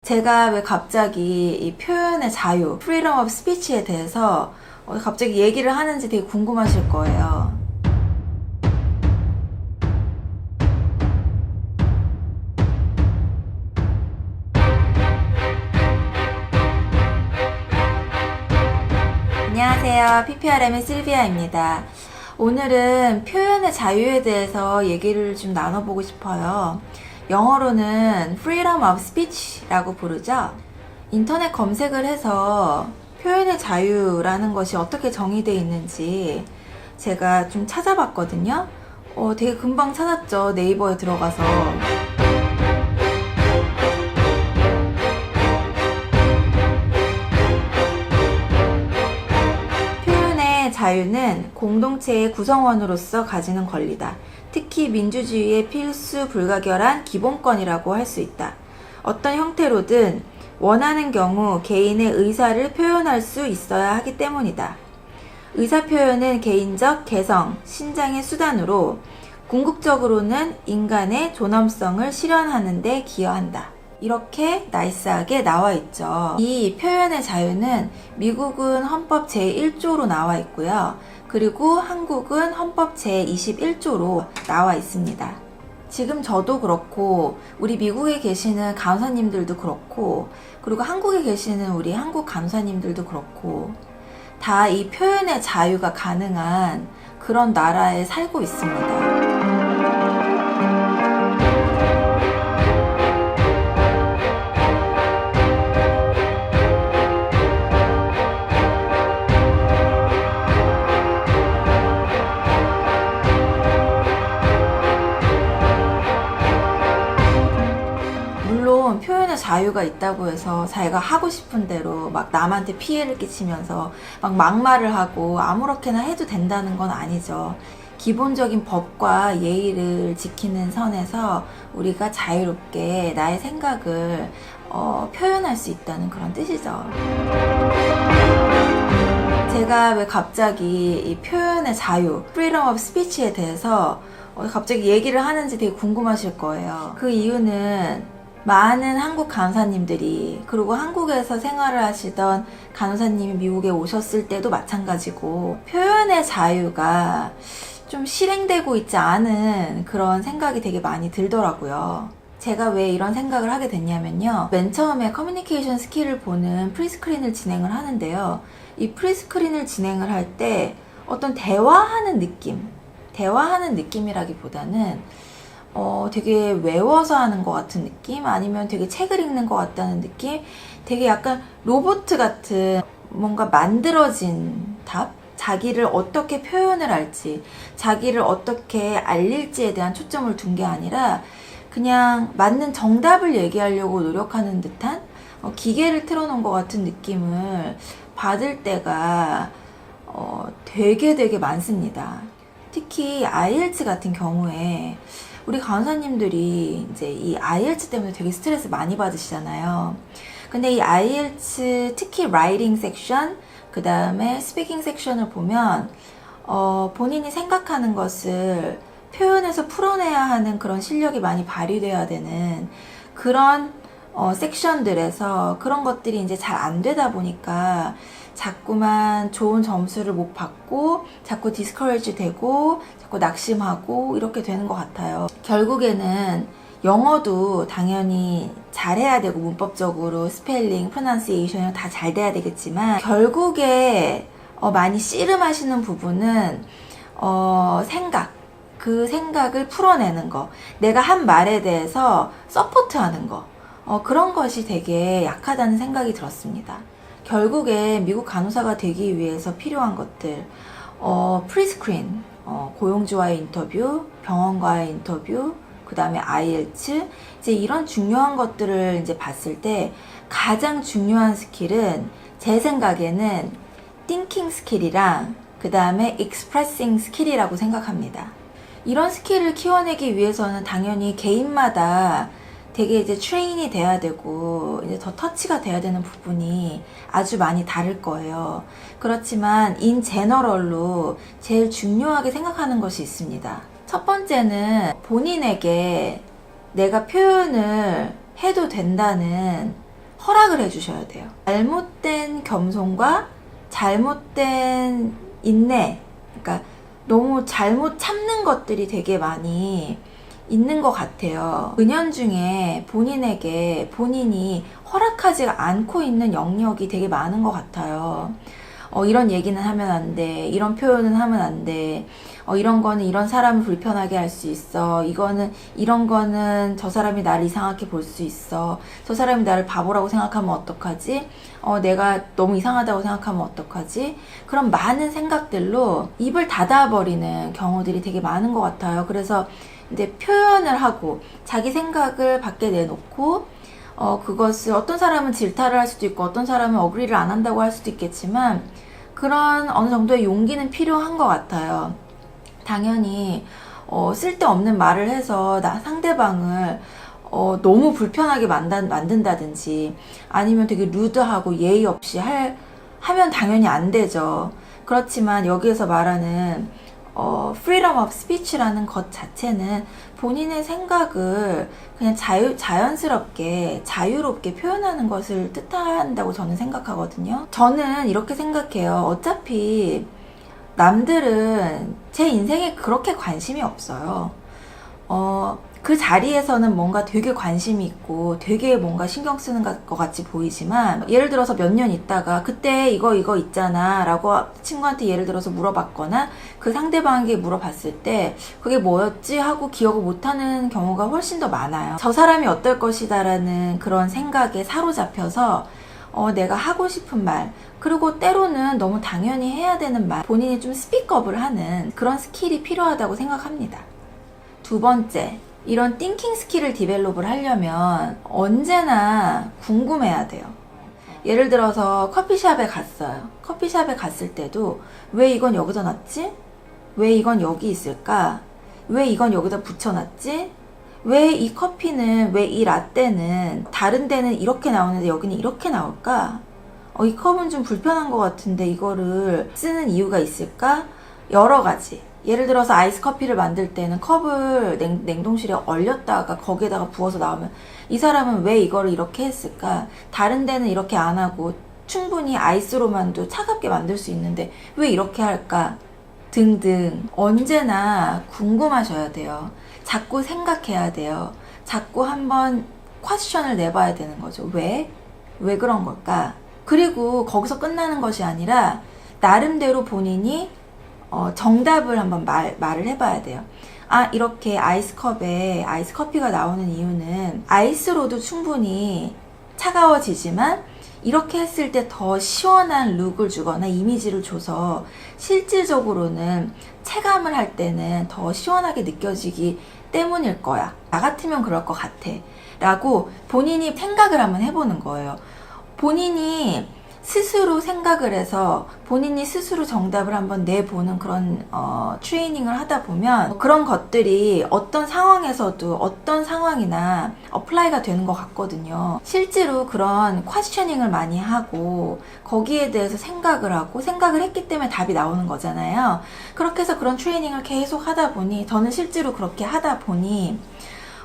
제가 왜 갑자기 이 표현의 자유, freedom of speech에 대해서 갑자기 얘기를 하는지 되게 궁금하실 거예요. 안녕하세요. PPRM의 실비아입니다. 오늘은 표현의 자유에 대해서 얘기를 좀 나눠보고 싶어요. 영어로는 freedom of speech라고 부르죠. 인터넷 검색을 해서 표현의 자유라는 것이 어떻게 정의되어 있는지 제가 좀 찾아봤거든요. 되게 금방 찾았죠. 네이버에 들어가서. 표현의 자유는 공동체의 구성원으로서 가지는 권리다. 특히 민주주의의 필수 불가결한 기본권이라고 할 수 있다. 어떤 형태로든 원하는 경우 개인의 의사를 표현할 수 있어야 하기 때문이다. 의사표현은 개인적 개성, 신장의 수단으로 궁극적으로는 인간의 존엄성을 실현하는 데 기여한다. 이렇게 나이스하게 나와 있죠. 이 표현의 자유는 미국은 헌법 제1조로 나와 있고요. 그리고 한국은 헌법 제21조로 나와 있습니다. 지금 저도 그렇고 우리 미국에 계시는 간호사님들도 그렇고 그리고 한국에 계시는 우리 한국 간호사님들도 그렇고 다 이 표현의 자유가 가능한 그런 나라에 살고 있습니다. 물론 표현의 자유가 있다고 해서 자기가 하고 싶은 대로 막 남한테 피해를 끼치면서 막 막말을 하고 아무렇게나 해도 된다는 건 아니죠. 기본적인 법과 예의를 지키는 선에서 우리가 자유롭게 나의 생각을 표현할 수 있다는 그런 뜻이죠. 제가 왜 갑자기 이 표현의 자유, freedom of speech에 대해서 갑자기 얘기를 하는지 되게 궁금하실 거예요. 그 이유는 많은 한국 간호사님들이 그리고 한국에서 생활을 하시던 간호사님이 미국에 오셨을 때도 마찬가지고 표현의 자유가 좀 실행되고 있지 않은 그런 생각이 되게 많이 들더라고요. 제가 왜 이런 생각을 하게 됐냐면요. 맨 처음에 커뮤니케이션 스킬을 보는 프리스크린을 진행을 하는데요. 이 프리스크린을 진행을 할 때 어떤 대화하는 느낌이라기보다는 되게 외워서 하는 것 같은 느낌? 아니면 되게 책을 읽는 것 같다는 느낌? 되게 약간 로봇 같은 뭔가 만들어진 답? 자기를 어떻게 표현을 할지, 자기를 어떻게 알릴지에 대한 초점을 둔 게 아니라 그냥 맞는 정답을 얘기하려고 노력하는 듯한 기계를 틀어놓은 것 같은 느낌을 받을 때가 되게 많습니다. 특히 IELTS 같은 경우에 우리 간호사님들이 이제 이 IELTS 때문에 되게 스트레스 많이 받으시잖아요. 근데 이 IELTS 특히 라이팅 섹션, 그 다음에 스피킹 섹션을 보면 본인이 생각하는 것을 표현해서 풀어내야 하는 그런 실력이 많이 발휘되어야 되는 그런 섹션들에서 그런 것들이 이제 잘 안 되다 보니까 자꾸만 좋은 점수를 못 받고 자꾸 디스커리지 되고 자꾸 낙심하고 이렇게 되는 것 같아요. 결국에는 영어도 당연히 잘해야 되고 문법적으로 스펠링, 프로나운시에이션이 다 잘 돼야 되겠지만 결국에 많이 씨름하시는 부분은 그 생각을 풀어내는 거, 내가 한 말에 대해서 서포트하는 거, 그런 것이 되게 약하다는 생각이 들었습니다. 결국에 미국 간호사가 되기 위해서 필요한 것들, 프리스크린, 고용주와의 인터뷰, 병원과의 인터뷰, 그 다음에 IELTS, 이제 이런 중요한 것들을 이제 봤을 때 가장 중요한 스킬은 제 생각에는 thinking 스킬이랑 그 다음에 expressing 스킬이라고 생각합니다. 이런 스킬을 키워내기 위해서는 당연히 개인마다 되게 이제 트레인이 돼야 되고 이제 더 터치가 돼야 되는 부분이 아주 많이 다를 거예요. 그렇지만 인 제너럴로 제일 중요하게 생각하는 것이 있습니다. 첫 번째는 본인에게 내가 표현을 해도 된다는 허락을 해주셔야 돼요. 잘못된 겸손과 잘못된 인내, 그러니까 너무 잘못 참는 것들이 되게 많이 있는 것 같아요. 은연중에 본인에게 본인이 허락하지 않고 있는 영역이 되게 많은 것 같아요. 이런 얘기는 하면 안 돼. 이런 표현은 하면 안 돼. 이런 거는 이런 사람을 불편하게 할 수 있어. 이런 거는 저 사람이 나를 이상하게 볼 수 있어. 저 사람이 나를 바보라고 생각하면 어떡하지? 내가 너무 이상하다고 생각하면 어떡하지? 그런 많은 생각들로 입을 닫아버리는 경우들이 되게 많은 것 같아요. 그래서 이제 표현을 하고 자기 생각을 밖에 내놓고 그것을 어떤 사람은 질타를 할 수도 있고 어떤 사람은 어그리를 안 한다고 할 수도 있겠지만 그런 어느 정도의 용기는 필요한 것 같아요. 당연히 쓸데없는 말을 해서 상대방을 너무 불편하게 만든다든지 아니면 되게 루드하고 예의 없이 하면 당연히 안 되죠. 그렇지만 여기에서 말하는 freedom of speech라는 것 자체는 본인의 생각을 그냥 자연스럽게 자유롭게 표현하는 것을 뜻한다고 저는 생각하거든요. 저는 이렇게 생각해요. 어차피 남들은 제 인생에 그렇게 관심이 없어요. 그 자리에서는 뭔가 되게 관심이 있고 되게 뭔가 신경 쓰는 것 같이 보이지만 예를 들어서 몇 년 있다가 그때 이거 있잖아 라고 친구한테 예를 들어서 물어봤거나 그 상대방에게 물어봤을 때 그게 뭐였지 하고 기억을 못하는 경우가 훨씬 더 많아요. 저 사람이 어떨 것이다 라는 그런 생각에 사로잡혀서 내가 하고 싶은 말 그리고 때로는 너무 당연히 해야 되는 말 본인이 좀 스픽업을 하는 그런 스킬이 필요하다고 생각합니다. 두 번째, 이런 띵킹 스킬을 디벨롭을 하려면 언제나 궁금해야 돼요. 예를 들어서 커피숍에 갔어요. 커피숍에 갔을 때도 왜 이건 여기다 놨지? 왜 이건 여기 있을까? 왜 이건 여기다 붙여놨지? 왜 이 커피는, 왜 이 라떼는 다른 데는 이렇게 나오는데 여기는 이렇게 나올까? 이 컵은 좀 불편한 것 같은데 이거를 쓰는 이유가 있을까? 여러 가지. 예를 들어서 아이스 커피를 만들 때는 컵을 냉동실에 얼렸다가 거기에다가 부어서 나오면 이 사람은 왜 이거를 이렇게 했을까? 다른 데는 이렇게 안 하고 충분히 아이스로만도 차갑게 만들 수 있는데 왜 이렇게 할까? 등등 언제나 궁금하셔야 돼요. 자꾸 생각해야 돼요. 자꾸 한번 퀘스천을 내봐야 되는 거죠. 왜? 왜 그런 걸까? 그리고 거기서 끝나는 것이 아니라 나름대로 본인이 정답을 한번 말을 해봐야 돼요. 이렇게 아이스컵에 아이스커피가 나오는 이유는 아이스로도 충분히 차가워지지만 이렇게 했을 때 더 시원한 룩을 주거나 이미지를 줘서 실질적으로는 체감을 할 때는 더 시원하게 느껴지기 때문일 거야. 나 같으면 그럴 것 같아. 라고 본인이 생각을 한번 해보는 거예요. 본인이 스스로 생각을 해서 본인이 스스로 정답을 한번 내보는 그런 트레이닝을 하다 보면 그런 것들이 어떤 상황에서도 어떤 상황이나 어플라이가 되는 것 같거든요. 실제로 그런 퀘스처닝을 많이 하고 거기에 대해서 생각을 하고 생각을 했기 때문에 답이 나오는 거잖아요. 그렇게 해서 그런 트레이닝을 계속 하다 보니 저는 실제로 그렇게 하다 보니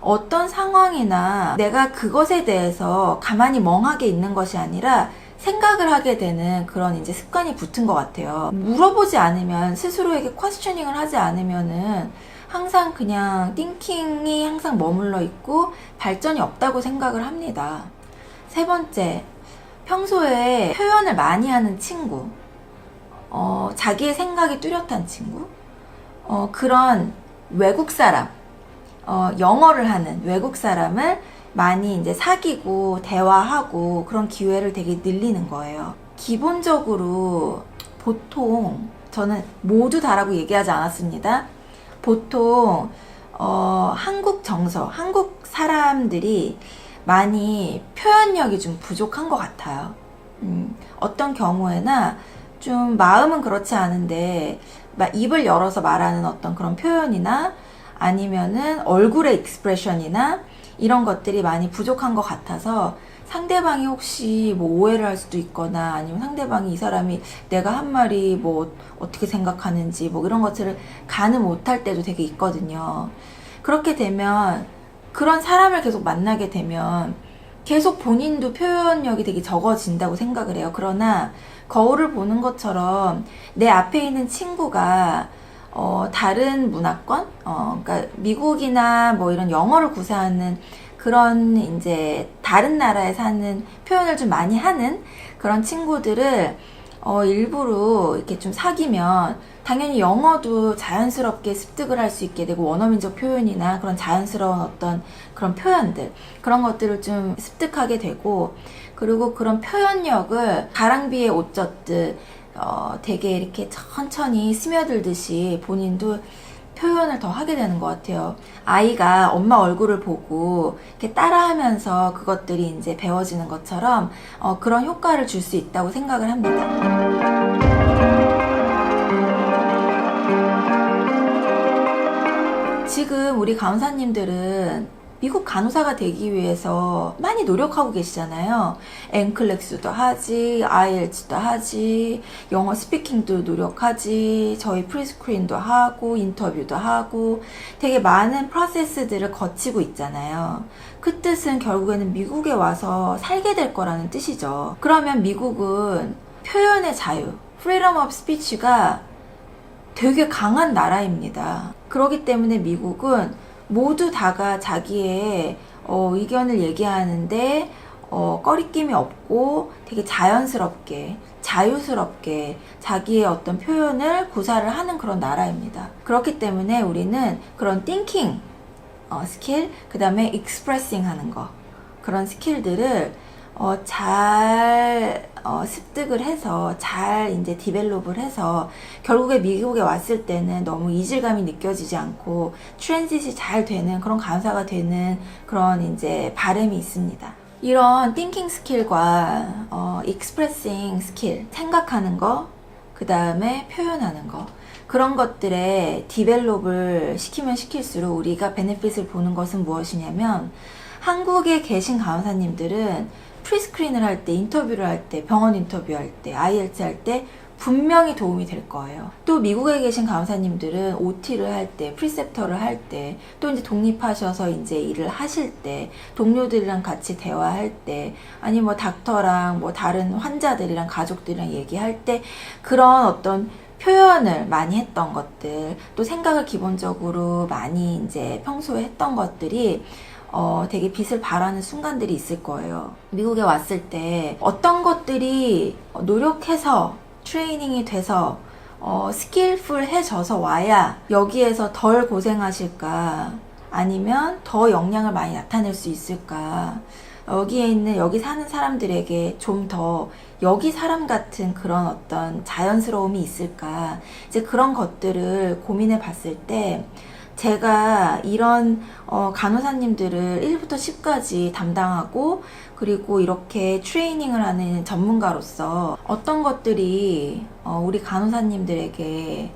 어떤 상황이나 내가 그것에 대해서 가만히 멍하게 있는 것이 아니라 생각을 하게 되는 그런 이제 습관이 붙은 것 같아요. 물어보지 않으면 스스로에게 퀘스처닝을 하지 않으면은 항상 그냥 띵킹이 항상 머물러 있고 발전이 없다고 생각을 합니다. 세 번째, 평소에 표현을 많이 하는 친구, 자기의 생각이 뚜렷한 친구, 그런 외국 사람, 영어를 하는 외국 사람을 많이 이제 사귀고 대화하고 그런 기회를 되게 늘리는 거예요. 기본적으로 보통 저는 모두 다라고 얘기하지 않았습니다. 보통 한국 사람들이 많이 표현력이 좀 부족한 것 같아요. 어떤 경우에나 좀 마음은 그렇지 않은데 막 입을 열어서 말하는 어떤 그런 표현이나 아니면은 얼굴의 익스프레션이나 이런 것들이 많이 부족한 것 같아서 상대방이 혹시 뭐 오해를 할 수도 있거나 아니면 상대방이 이 사람이 내가 한 말이 뭐 어떻게 생각하는지 뭐 이런 것들을 가늠 못할 때도 되게 있거든요. 그렇게 되면 그런 사람을 계속 만나게 되면 계속 본인도 표현력이 되게 적어진다고 생각을 해요. 그러나 거울을 보는 것처럼 내 앞에 있는 친구가 다른 문화권, 그러니까 미국이나 뭐 이런 영어를 구사하는 그런 이제 다른 나라에 사는 표현을 좀 많이 하는 그런 친구들을 일부러 이렇게 좀 사귀면 당연히 영어도 자연스럽게 습득을 할 수 있게 되고 원어민적 표현이나 그런 자연스러운 어떤 그런 표현들 그런 것들을 좀 습득하게 되고 그리고 그런 표현력을 가랑비에 옷 젖듯 되게 이렇게 천천히 스며들듯이 본인도 표현을 더 하게 되는 것 같아요. 아이가 엄마 얼굴을 보고 이렇게 따라하면서 그것들이 이제 배워지는 것처럼 그런 효과를 줄 수 있다고 생각을 합니다. 지금 우리 간호사님들은 미국 간호사가 되기 위해서 많이 노력하고 계시잖아요. 엔클렉스도 하지, IELTS도 하지, 영어 스피킹도 노력하지, 저희 프리스크린도 하고, 인터뷰도 하고, 되게 많은 프로세스들을 거치고 있잖아요. 그 뜻은 결국에는 미국에 와서 살게 될 거라는 뜻이죠. 그러면 미국은 표현의 자유, freedom of speech가 되게 강한 나라입니다. 그렇기 때문에 미국은 모두 다가 자기의 의견을 얘기하는데 꺼리낌이 없고 되게 자연스럽게 자유스럽게 자기의 어떤 표현을 구사를 하는 그런 나라입니다. 그렇기 때문에 우리는 그런 thinking 스킬, 그 다음에 expressing 하는 거 그런 스킬들을 잘 습득을 해서 잘 이제 디벨롭을 해서 결국에 미국에 왔을 때는 너무 이질감이 느껴지지 않고 트랜짓이 잘 되는 그런 간호사가 되는 그런 이제 바람이 있습니다. 이런 thinking 스킬과 expressing 스킬, 생각하는 거, 그 다음에 표현하는 거 그런 것들에 디벨롭을 시키면 시킬수록 우리가 베네핏을 보는 것은 무엇이냐면 한국에 계신 간호사님들은 프리스크린을 할 때, 인터뷰를 할 때, 병원 인터뷰할 때, IELTS 할 때 분명히 도움이 될 거예요. 또 미국에 계신 간호사님들은 OT를 할 때, 프리셉터를 할 때, 또 이제 독립하셔서 이제 일을 하실 때, 동료들이랑 같이 대화할 때, 아니 뭐 닥터랑 뭐 다른 환자들이랑 가족들이랑 얘기할 때 그런 어떤 표현을 많이 했던 것들, 또 생각을 기본적으로 많이 이제 평소에 했던 것들이 되게 빛을 발하는 순간들이 있을 거예요. 미국에 왔을 때 어떤 것들이 노력해서 트레이닝이 돼서 스킬풀해져서 와야 여기에서 덜 고생하실까 아니면 더 역량을 많이 나타낼 수 있을까 여기에 있는 여기 사는 사람들에게 좀 더 여기 사람 같은 그런 어떤 자연스러움이 있을까 이제 그런 것들을 고민해 봤을 때 제가 이런 간호사님들을 1부터 10까지 담당하고 그리고 이렇게 트레이닝을 하는 전문가로서 어떤 것들이 우리 간호사님들에게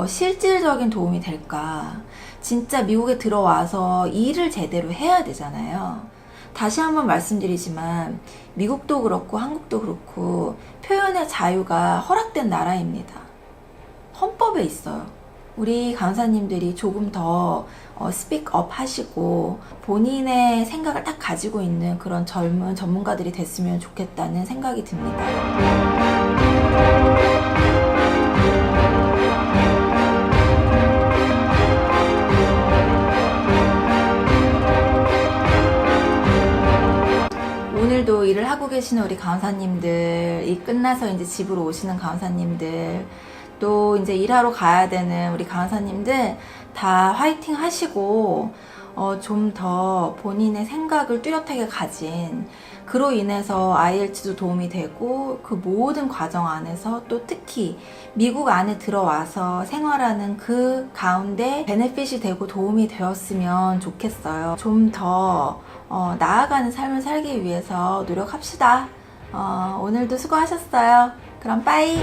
실질적인 도움이 될까 진짜 미국에 들어와서 일을 제대로 해야 되잖아요. 다시 한번 말씀드리지만 미국도 그렇고 한국도 그렇고 표현의 자유가 허락된 나라입니다. 헌법에 있어요. 우리 간호사님들이 조금 더 스픽업 하시고 본인의 생각을 딱 가지고 있는 그런 젊은 전문가들이 됐으면 좋겠다는 생각이 듭니다. 오늘도 일을 하고 계시는 우리 간호사님들, 이 끝나서 이제 집으로 오시는 간호사님들, 또 이제 일하러 가야 되는 우리 간호사님들 다 화이팅 하시고 좀 더 본인의 생각을 뚜렷하게 가진 그로 인해서 IELTS도 도움이 되고 그 모든 과정 안에서 또 특히 미국 안에 들어와서 생활하는 그 가운데 베네핏이 되고 도움이 되었으면 좋겠어요. 좀 더 나아가는 삶을 살기 위해서 노력합시다. 오늘도 수고하셨어요. 그럼 빠이.